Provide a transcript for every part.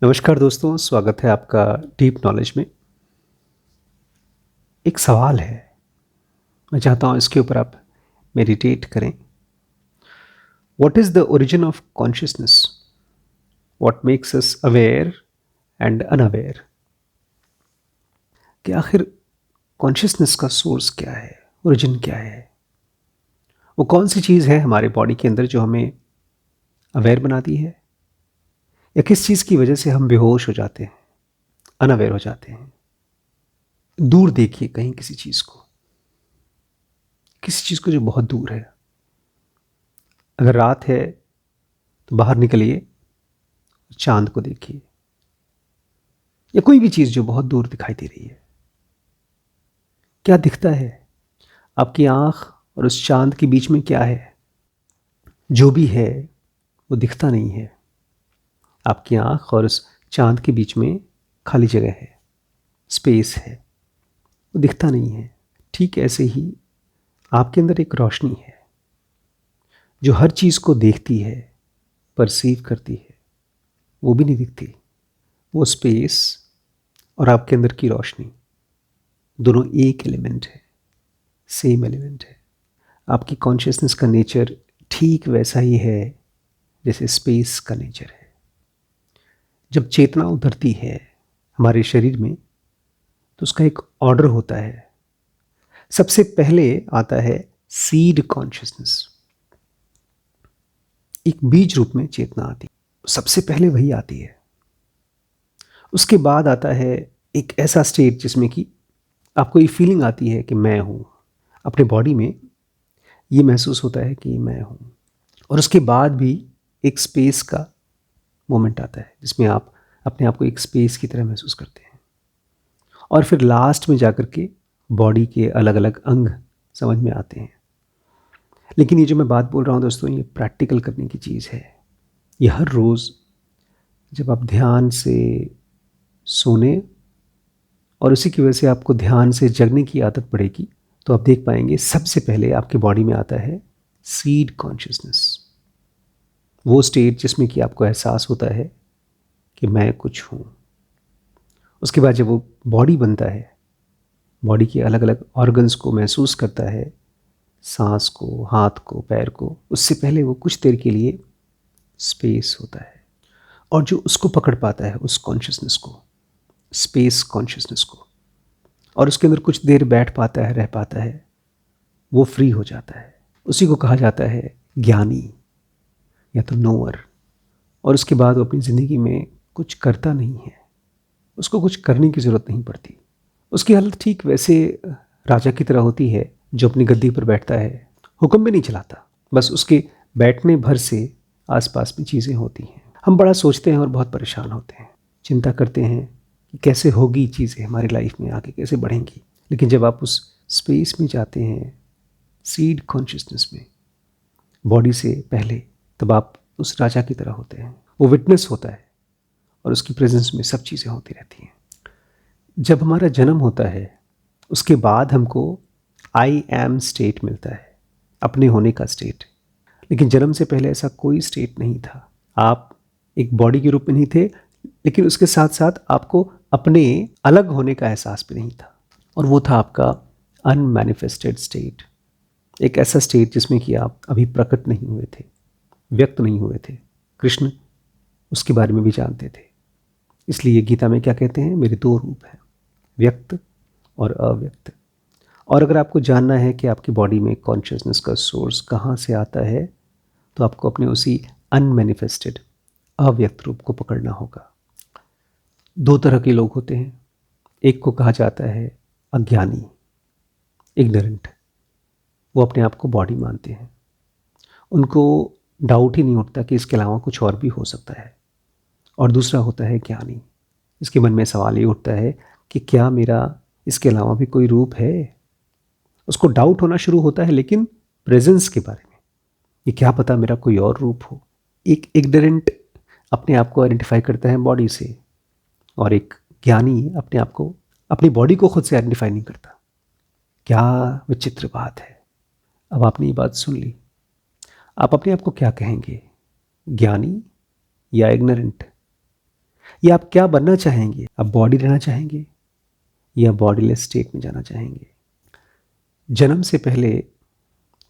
नमस्कार दोस्तों, स्वागत है आपका डीप नॉलेज में। एक सवाल है, मैं चाहता हूँ इसके ऊपर आप मेडिटेट करें। What is the origin of consciousness? What makes us aware and unaware? कि आखिर कॉन्शियसनेस का सोर्स क्या है, ओरिजिन क्या है? वो कौन सी चीज़ है हमारे बॉडी के अंदर जो हमें अवेयर बनाती है, या किस चीज़ की वजह से हम बेहोश हो जाते हैं, अनअवेयर हो जाते हैं? दूर देखिए कहीं किसी चीज़ को, किसी चीज़ को जो बहुत दूर है। अगर रात है तो बाहर निकलिए, चांद को देखिए, या कोई भी चीज़ जो बहुत दूर दिखाई दे रही है। क्या दिखता है? आपकी आंख और उस चांद के बीच में क्या है? जो भी है वो दिखता नहीं है। आपकी आंख और उस चांद के बीच में खाली जगह है, स्पेस है, वो दिखता नहीं है। ठीक ऐसे ही आपके अंदर एक रोशनी है जो हर चीज़ को देखती है, परसीव करती है, वो भी नहीं दिखती। वो स्पेस और आपके अंदर की रोशनी दोनों एक एलिमेंट है, सेम एलिमेंट है। आपकी कॉन्शियसनेस का नेचर ठीक वैसा ही है जैसे स्पेस का नेचर है। जब चेतना उतरती है हमारे शरीर में तो उसका एक ऑर्डर होता है। सबसे पहले आता है सीड कॉन्शियसनेस, एक बीज रूप में चेतना आती है, सबसे पहले वही आती है। उसके बाद आता है एक ऐसा स्टेट जिसमें कि आपको ये फीलिंग आती है कि मैं हूँ, अपने बॉडी में ये महसूस होता है कि मैं हूँ। और उसके बाद भी एक स्पेस का मोमेंट आता है जिसमें आप अपने आप को एक स्पेस की तरह महसूस करते हैं। और फिर लास्ट में जाकर के बॉडी के अलग अलग अंग समझ में आते हैं। लेकिन ये जो मैं बात बोल रहा हूँ दोस्तों, ये प्रैक्टिकल करने की चीज़ है। ये हर रोज़ जब आप ध्यान से सोने और उसी की वजह से आपको ध्यान से जगने की आदत पड़ेगी, तो आप देख पाएंगे सबसे पहले आपके बॉडी में आता है सीड कॉन्शियसनेस। वो स्टेट जिसमें कि आपको एहसास होता है कि मैं कुछ हूँ। उसके बाद जब वो बॉडी बनता है, बॉडी के अलग अलग ऑर्गन्स को महसूस करता है, सांस को, हाथ को, पैर को, उससे पहले वो कुछ देर के लिए स्पेस होता है। और जो उसको पकड़ पाता है, उस कॉन्शियसनेस को, स्पेस कॉन्शियसनेस को, और उसके अंदर कुछ देर बैठ पाता है, रह पाता है, वो फ्री हो जाता है। उसी को कहा जाता है ज्ञानी या तो नोअर। और उसके बाद वो अपनी ज़िंदगी में कुछ करता नहीं है, उसको कुछ करने की ज़रूरत नहीं पड़ती। उसकी हालत ठीक वैसे राजा की तरह होती है जो अपनी गद्दी पर बैठता है, हुक्म भी नहीं चलाता, बस उसके बैठने भर से आसपास में चीज़ें होती हैं। हम बड़ा सोचते हैं और बहुत परेशान होते हैं, चिंता करते हैं कि कैसे होगी चीज़ें हमारी लाइफ में आगे, कैसे बढ़ेंगी। लेकिन जब आप उस स्पेस में जाते हैं, सीड कॉन्शियसनेस में, बॉडी से पहले, तब आप उस राजा की तरह होते हैं। वो विटनेस होता है और उसकी प्रेजेंस में सब चीज़ें होती रहती हैं। जब हमारा जन्म होता है उसके बाद हमको आई एम स्टेट मिलता है, अपने होने का स्टेट। लेकिन जन्म से पहले ऐसा कोई स्टेट नहीं था। आप एक बॉडी के रूप में नहीं थे, लेकिन उसके साथ साथ आपको अपने अलग होने का एहसास भी नहीं था। और वो था आपका अनमैनिफेस्टेड स्टेट, एक ऐसा स्टेट जिसमें कि आप अभी प्रकट नहीं हुए थे, व्यक्त नहीं हुए थे। कृष्ण उसके बारे में भी जानते थे। इसलिए गीता में क्या कहते हैं, मेरे दो रूप हैं, व्यक्त और अव्यक्त। और अगर आपको जानना है कि आपकी बॉडी में कॉन्शियसनेस का सोर्स कहाँ से आता है, तो आपको अपने उसी अनमैनिफेस्टेड अव्यक्त रूप को पकड़ना होगा। दो तरह के लोग होते हैं, एक को कहा जाता है अज्ञानी, इग्नोरेंट। वो अपने आप को बॉडी मानते हैं, उनको डाउट ही नहीं उठता कि इसके अलावा कुछ और भी हो सकता है। और दूसरा होता है ज्ञानी, इसके मन में सवाल ये उठता है कि क्या मेरा इसके अलावा भी कोई रूप है। उसको डाउट होना शुरू होता है, लेकिन प्रेजेंस के बारे में, ये क्या पता मेरा कोई और रूप हो। एक इग्नोरेंट अपने आप को आइडेंटिफाई करता है बॉडी से, और एक ज्ञानी अपने आप को, अपनी बॉडी को खुद से आइडेंटिफाई नहीं करता। क्या विचित्र बात है। अब आपने ये बात सुन ली, आप अपने आप को क्या कहेंगे, ज्ञानी या इग्नोरेंट? या आप क्या बनना चाहेंगे? आप बॉडी रहना चाहेंगे या बॉडीलेस स्टेट में जाना चाहेंगे? जन्म से पहले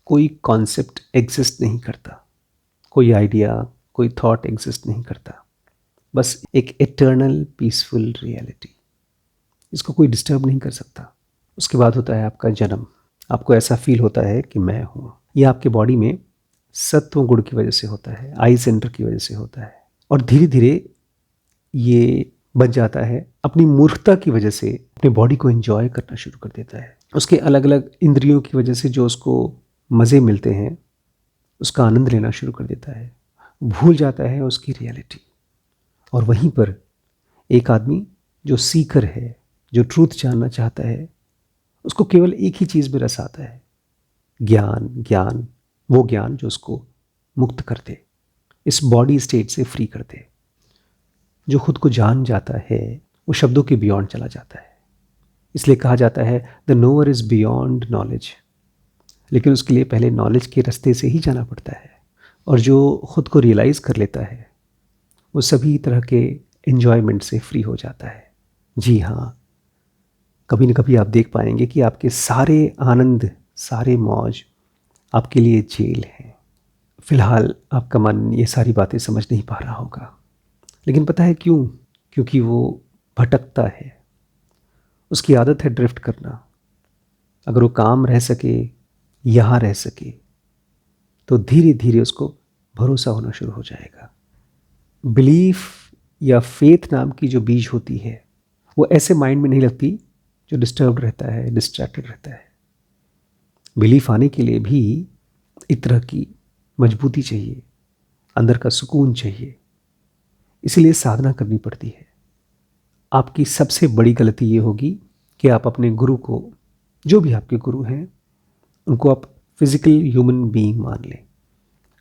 कोई कॉन्सेप्ट एग्जिस्ट नहीं करता, कोई आइडिया, कोई थॉट एग्जिस्ट नहीं करता, बस एक इटर्नल पीसफुल रियलिटी, इसको कोई डिस्टर्ब नहीं कर सकता। उसके बाद होता है आपका जन्म। आपको ऐसा फील होता है कि मैं हूँ। यह आपके बॉडी में सत्व गुण की वजह से होता है, आई सेंटर की वजह से होता है, और धीरे धीरे ये बन जाता है अपनी मूर्खता की वजह से, अपने बॉडी को एंजॉय करना शुरू कर देता है। उसके अलग अलग इंद्रियों की वजह से जो उसको मज़े मिलते हैं उसका आनंद लेना शुरू कर देता है, भूल जाता है उसकी रियलिटी। और वहीं पर एक आदमी जो सीकर है, जो ट्रूथ जानना चाहता है, उसको केवल एक ही चीज़ में रस आता है, ज्ञान। ज्ञान, वो ज्ञान जो उसको मुक्त कर दे, इस बॉडी स्टेट से फ्री कर दे। जो खुद को जान जाता है वो शब्दों के बियॉन्ड चला जाता है। इसलिए कहा जाता है the knower is beyond knowledge, लेकिन उसके लिए पहले नॉलेज के रास्ते से ही जाना पड़ता है। और जो खुद को रियलाइज़ कर लेता है वो सभी तरह के एन्जॉयमेंट से फ्री हो जाता है। जी हाँ, कभी न कभी आप देख पाएंगे कि आपके सारे आनंद, सारे मौज आपके लिए जेल है। फिलहाल आपका मन ये सारी बातें समझ नहीं पा रहा होगा, लेकिन पता है क्यों? क्योंकि वो भटकता है, उसकी आदत है ड्रिफ्ट करना। अगर वो काम रह सके, यहाँ रह सके, तो धीरे धीरे उसको भरोसा होना शुरू हो जाएगा। बिलीफ या फेथ नाम की जो बीज होती है वो ऐसे माइंड में नहीं लगती जो डिस्टर्ब्ड रहता है, डिस्ट्रैक्टेड रहता है। बिलीफ आने के लिए भी एक तरह की मजबूती चाहिए, अंदर का सुकून चाहिए, इसीलिए साधना करनी पड़ती है। आपकी सबसे बड़ी गलती ये होगी कि आप अपने गुरु को, जो भी आपके गुरु हैं, उनको आप फिजिकल ह्यूमन बीइंग मान लें,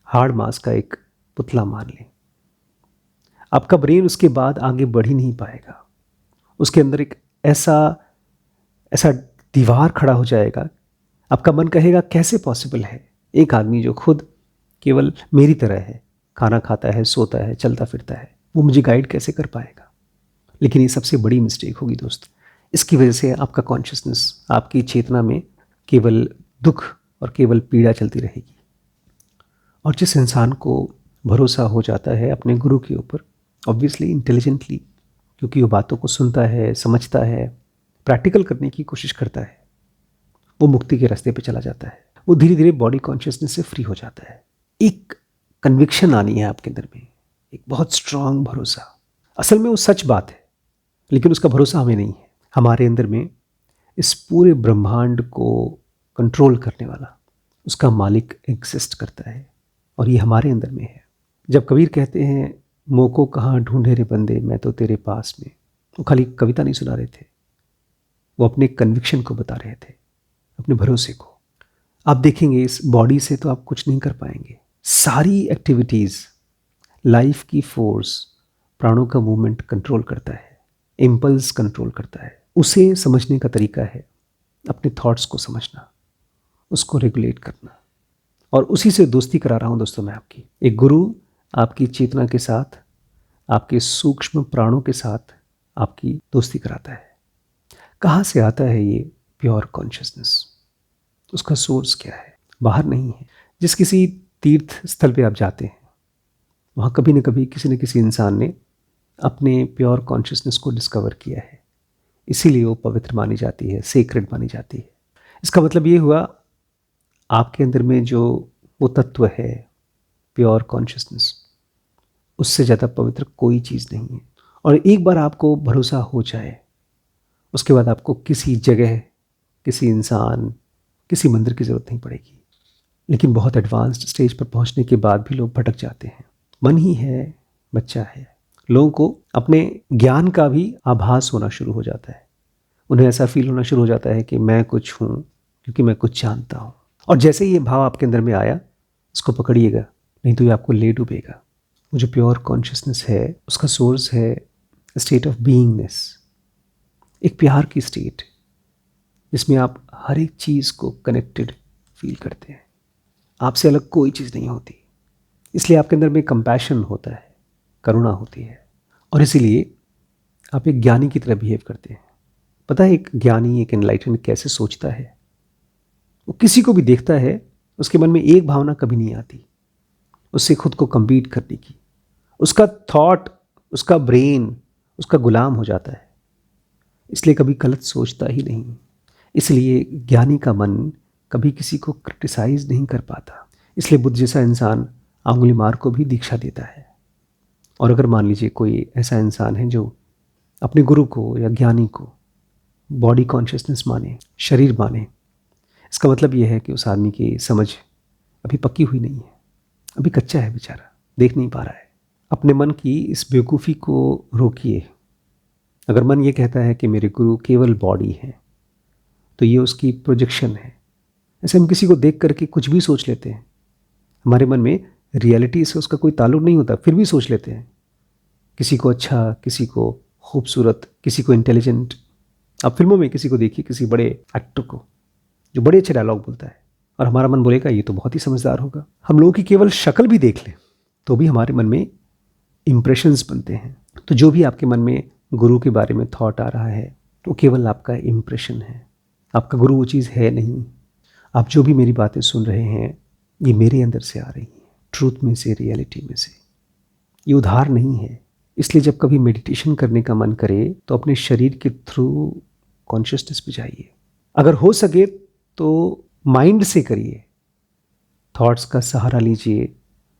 हार्ड मास का एक पुतला मान लें। आपका ब्रेन उसके बाद आगे बढ़ ही नहीं पाएगा। उसके अंदर एक ऐसा ऐसा दीवार खड़ा हो जाएगा, आपका मन कहेगा कैसे पॉसिबल है एक आदमी जो खुद केवल मेरी तरह है, खाना खाता है, सोता है, चलता फिरता है, वो मुझे गाइड कैसे कर पाएगा? लेकिन ये सबसे बड़ी मिस्टेक होगी दोस्त। इसकी वजह से आपका कॉन्शियसनेस, आपकी चेतना में केवल दुख और केवल पीड़ा चलती रहेगी। और जिस इंसान को भरोसा हो जाता है अपने गुरु के ऊपर, ऑब्वियसली इंटेलिजेंटली, क्योंकि वो बातों को सुनता है, समझता है, प्रैक्टिकल करने की कोशिश करता है, वो मुक्ति के रास्ते पे चला जाता है। वो धीरे धीरे बॉडी कॉन्शियसनेस से फ्री हो जाता है। एक कन्विक्शन आनी है आपके अंदर में, एक बहुत स्ट्रांग भरोसा। असल में वो सच बात है, लेकिन उसका भरोसा हमें नहीं है। हमारे अंदर में इस पूरे ब्रह्मांड को कंट्रोल करने वाला, उसका मालिक एग्जिस्ट करता है, और ये हमारे अंदर में है। जब कबीर कहते हैं मोको कहाँ ढूंढे रे बंदे मैं तो तेरे पास में, वो खाली कविता नहीं सुना रहे थे, वो अपने कन्विक्शन को बता रहे थे, अपने भरोसे को। आप देखेंगे इस बॉडी से तो आप कुछ नहीं कर पाएंगे। सारी एक्टिविटीज़, लाइफ की फोर्स, प्राणों का मूवमेंट कंट्रोल करता है, इम्पल्स कंट्रोल करता है। उसे समझने का तरीका है अपने थॉट्स को समझना, उसको रेगुलेट करना। और उसी से दोस्ती करा रहा हूँ दोस्तों मैं आपकी। एक गुरु आपकी चेतना के साथ, आपके सूक्ष्म प्राणों के साथ आपकी दोस्ती कराता है। कहाँ से आता है ये प्योर कॉन्शियसनेस? उसका सोर्स क्या है? बाहर नहीं है। जिस किसी तीर्थ स्थल पे आप जाते हैं, वहाँ कभी न कभी किसी न किसी इंसान ने अपने प्योर कॉन्शियसनेस को डिस्कवर किया है, इसीलिए वो पवित्र मानी जाती है, सेक्रेड मानी जाती है। इसका मतलब ये हुआ आपके अंदर में जो वो तत्व है प्योर कॉन्शियसनेस, उससे ज़्यादा पवित्र कोई चीज़ नहीं है। और एक बार आपको भरोसा हो जाए, उसके बाद आपको किसी जगह, किसी इंसान, किसी मंदिर की ज़रूरत नहीं पड़ेगी। लेकिन बहुत एडवांस्ड स्टेज पर पहुंचने के बाद भी लोग भटक जाते हैं। मन ही है, बच्चा है। लोगों को अपने ज्ञान का भी आभास होना शुरू हो जाता है। उन्हें ऐसा फील होना शुरू हो जाता है कि मैं कुछ हूँ क्योंकि मैं कुछ जानता हूँ। और जैसे ही ये भाव आपके अंदर में आया, इसको पकड़िएगा, नहीं तो ये आपको ले डूबेगा। वो जो प्योर कॉन्शियसनेस है, उसका सोर्स है स्टेट ऑफ बीइंगनेस, एक प्यार की स्टेट जिसमें आप हर एक चीज़ को कनेक्टेड फील करते हैं। आपसे अलग कोई चीज़ नहीं होती। इसलिए आपके अंदर में कंपैशन होता है, करुणा होती है, और इसीलिए आप एक ज्ञानी की तरह बिहेव करते हैं। पता है एक ज्ञानी, एक एनलाइटेंड कैसे सोचता है? वो किसी को भी देखता है, उसके मन में एक भावना कभी नहीं आती उससे खुद को कम्पीट करने की। उसका थॉट, उसका ब्रेन उसका गुलाम हो जाता है, इसलिए कभी गलत सोचता ही नहीं। इसलिए ज्ञानी का मन कभी किसी को क्रिटिसाइज नहीं कर पाता। इसलिए बुद्ध जैसा इंसान अंगुलीमाल को भी दीक्षा देता है। और अगर मान लीजिए कोई ऐसा इंसान है जो अपने गुरु को या ज्ञानी को बॉडी कॉन्शियसनेस माने, शरीर माने, इसका मतलब यह है कि उस आदमी की समझ अभी पक्की हुई नहीं है, अभी कच्चा है बेचारा, देख नहीं पा रहा है। अपने मन की इस बेवकूफ़ी को रोकिए। अगर मन ये कहता है कि मेरे गुरु केवल बॉडी है, तो ये उसकी प्रोजेक्शन है। ऐसे हम किसी को देख करके कुछ भी सोच लेते हैं। हमारे मन में रियलिटी से उसका कोई ताल्लुक नहीं होता, फिर भी सोच लेते हैं। किसी को अच्छा, किसी को खूबसूरत, किसी को इंटेलिजेंट। आप फिल्मों में किसी को देखिए, किसी बड़े एक्टर को जो बड़े अच्छे डायलॉग बोलता है, और हमारा मन बोलेगा ये तो बहुत ही समझदार होगा। हम लोगों की केवल शक्ल भी देख लें तो भी हमारे मन में इम्प्रेशंस बनते हैं। तो जो भी आपके मन में गुरु के बारे में थॉट आ रहा है, तो केवल आपका इम्प्रेशन है। आपका गुरु वो चीज़ है नहीं। आप जो भी मेरी बातें सुन रहे हैं, ये मेरे अंदर से आ रही हैं, ट्रूथ में से, रियलिटी में से। ये उधार नहीं है। इसलिए जब कभी मेडिटेशन करने का मन करे तो अपने शरीर के थ्रू कॉन्शियसनेस पे जाइए। अगर हो सके तो माइंड से करिए, थॉट्स का सहारा लीजिए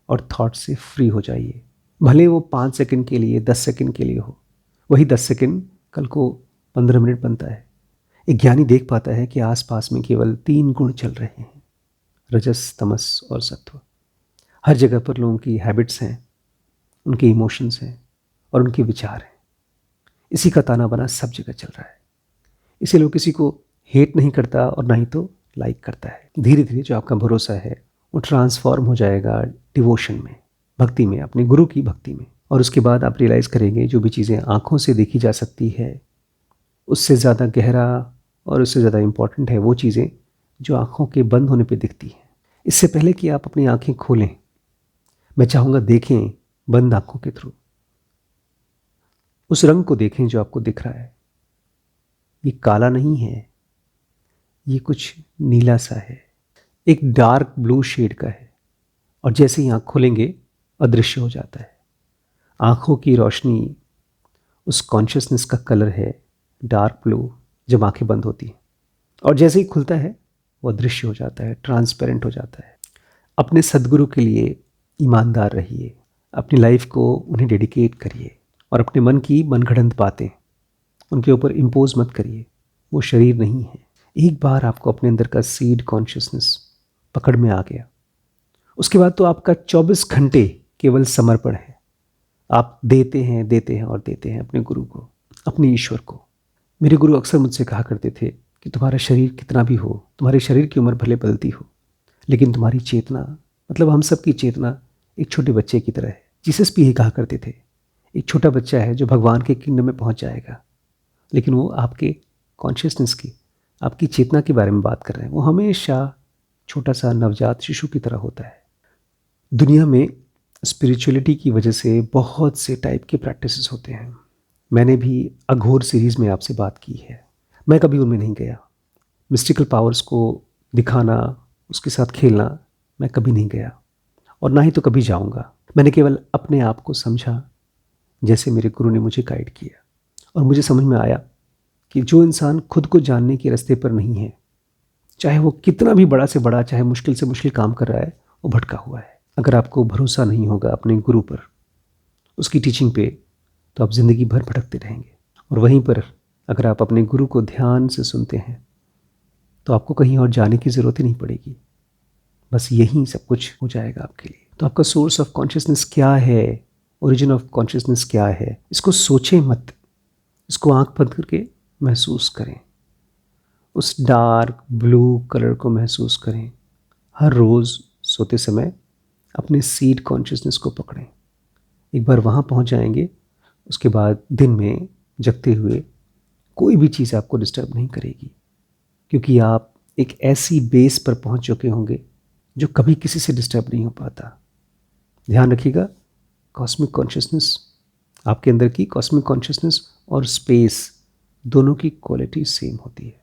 और थॉट्स से फ्री हो जाइए। भले वो 5 सेकंड के लिए, 10 सेकंड के लिए हो, वही 10 सेकंड कल को 15 मिनट बनता है। एक ज्ञानी देख पाता है कि आसपास में केवल 3 गुण चल रहे हैं, रजस, तमस और सत्व। हर जगह पर लोगों की हैबिट्स हैं, उनके इमोशंस हैं और उनके विचार हैं। इसी का ताना बाना सब जगह चल रहा है। इसीलिए वो किसी को हेट नहीं करता और ना ही तो लाइक करता है। धीरे धीरे जो आपका भरोसा है वो ट्रांसफॉर्म हो जाएगा डिवोशन में, भक्ति में, अपने गुरु की भक्ति में। और उसके बाद आप रियलाइज़ करेंगे जो भी चीज़ें आँखों से देखी जा सकती है, उससे ज़्यादा गहरा और उससे ज़्यादा इम्पॉर्टेंट है वो चीज़ें जो आँखों के बंद होने पे दिखती हैं। इससे पहले कि आप अपनी आँखें खोलें, मैं चाहूँगा देखें बंद आँखों के थ्रू, उस रंग को देखें जो आपको दिख रहा है। ये काला नहीं है, ये कुछ नीला सा है, एक डार्क ब्लू शेड का है। और जैसे ही आँख खोलेंगे अदृश्य हो जाता है। आँखों की रोशनी उस कॉन्शियसनेस का कलर है डार्क ब्लू जब आँखें बंद होती हैं, और जैसे ही खुलता है वो अदृश्य हो जाता है, ट्रांसपेरेंट हो जाता है। अपने सद्गुरु के लिए ईमानदार रहिए, अपनी लाइफ को उन्हें डेडिकेट करिए और अपने मन की मनगढ़ंत बातें उनके ऊपर इम्पोज मत करिए। वो शरीर नहीं है। एक बार आपको अपने अंदर का सीड कॉन्शियसनेस पकड़ में आ गया, उसके बाद तो आपका 24 घंटे केवल समर्पण है। आप देते हैं, देते हैं और देते हैं अपने गुरु को, अपने ईश्वर को। मेरे गुरु अक्सर मुझसे कहा करते थे कि तुम्हारा शरीर कितना भी हो, तुम्हारे शरीर की उम्र भले बदलती हो, लेकिन तुम्हारी चेतना, मतलब हम सब की चेतना एक छोटे बच्चे की तरह है। जीसस भी यही कहा करते थे, एक छोटा बच्चा है जो भगवान के किंगडम में पहुंच जाएगा, लेकिन वो आपके कॉन्शियसनेस की, आपकी चेतना के बारे में बात कर रहे हैं। वो हमेशा छोटा सा नवजात शिशु की तरह होता है। दुनिया में स्पिरिचुअलिटी की वजह से बहुत से टाइप के प्रैक्टिसेस होते हैं। मैंने भी अघोर सीरीज़ में आपसे बात की है, मैं कभी उनमें नहीं गया। मिस्टिकल पावर्स को दिखाना, उसके साथ खेलना, मैं कभी नहीं गया और ना ही तो कभी जाऊंगा। मैंने केवल अपने आप को समझा जैसे मेरे गुरु ने मुझे गाइड किया, और मुझे समझ में आया कि जो इंसान खुद को जानने के रास्ते पर नहीं है, चाहे वो कितना भी बड़ा से बड़ा, चाहे मुश्किल से मुश्किल काम कर रहा है, वो भटका हुआ है। अगर आपको भरोसा नहीं होगा अपने गुरु पर, उसकी टीचिंग पे, तो आप ज़िंदगी भर भटकते रहेंगे। और वहीं पर अगर आप अपने गुरु को ध्यान से सुनते हैं तो आपको कहीं और जाने की ज़रूरत ही नहीं पड़ेगी, बस यही सब कुछ हो जाएगा आपके लिए। तो आपका सोर्स ऑफ कॉन्शियसनेस क्या है, ओरिजिन ऑफ कॉन्शियसनेस क्या है, इसको सोचें मत, इसको आंख बंद करके महसूस करें। उस डार्क ब्लू कलर को महसूस करें। हर रोज़ सोते समय अपने सीड कॉन्शियसनेस को पकड़ें। एक बार वहाँ पहुँच जाएंगे, उसके बाद दिन में जगते हुए कोई भी चीज़ आपको डिस्टर्ब नहीं करेगी, क्योंकि आप एक ऐसी बेस पर पहुँच चुके होंगे जो कभी किसी से डिस्टर्ब नहीं हो पाता। ध्यान रखिएगा, कॉस्मिक कॉन्शियसनेस आपके अंदर की कॉस्मिक कॉन्शियसनेस और स्पेस दोनों की क्वालिटी सेम होती है।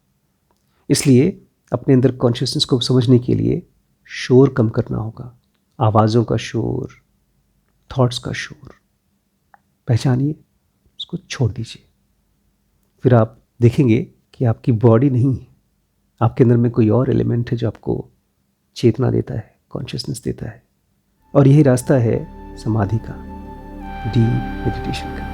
इसलिए अपने अंदर कॉन्शियसनेस को समझने के लिए शोर कम करना होगा, आवाज़ों का शोर, थॉट्स का शोर पहचानिए, उसको छोड़ दीजिए। फिर आप देखेंगे कि आपकी बॉडी नहीं है, आपके अंदर में कोई और एलिमेंट है जो आपको चेतना देता है, कॉन्शियसनेस देता है। और यही रास्ता है समाधि का, डीप मेडिटेशन का।